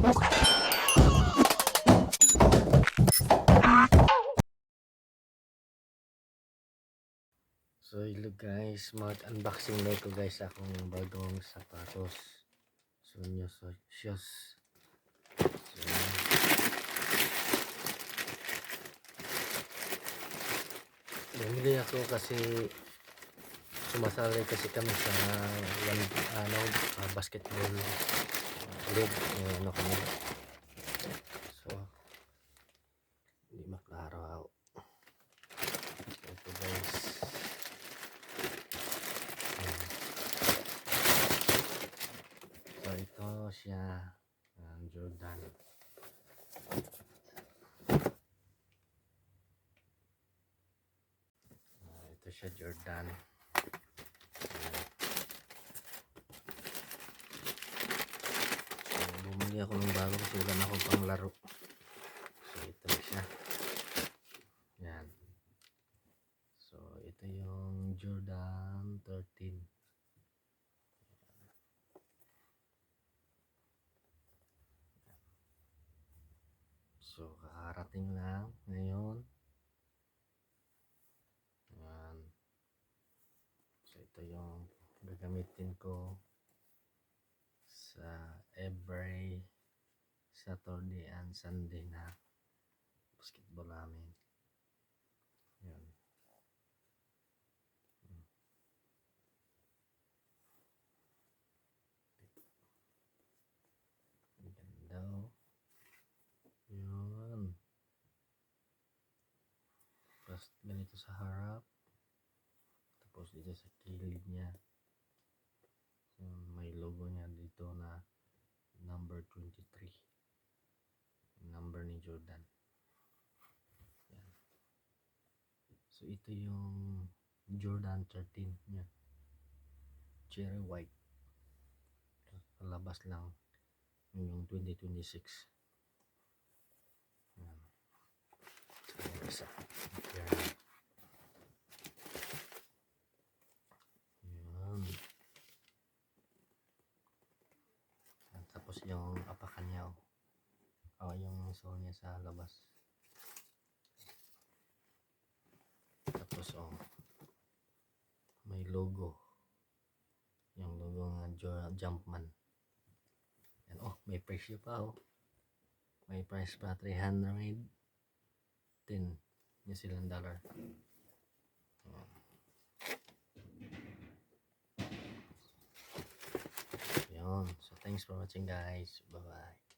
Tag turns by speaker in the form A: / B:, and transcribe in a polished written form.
A: So hello guys, mag-unboxing na ito guys akong bagong sapatos. So new shoes. So, bumili ako kasi sumasali kasi kami sa basketball league. Kami. So hindi maklaro. Ito guys. So ito siya, Jordan. Ito siya Jordan. So bumili ako ng bago kasi wala na akong panglaro. So ito siya. Yan. So ito yung Jordan 13. So kakarating lang ngayon. Yan. So ito yung gagamitin ko sa every Saturday and Sunday na basketball namin. Yan. Ganda oh. Yun. Tapos ganito sa harap. Tapos dito sa kilid niya. So, may logo niya dito na number 23. Number ni Jordan. Yan. So ito yung Jordan 13 niya. Cherry white. Palabas lang yung 2026. Yan. So, isa. Yan. Yan. Yan. Tapos yung apakan niya. Yung sole niya sa labas. Tapos may logo. Yung logo ng Jumpman. Yan, may presyo pa May price pa, $310 New Zealand dollar. Yun. So thanks for watching guys. Bye bye.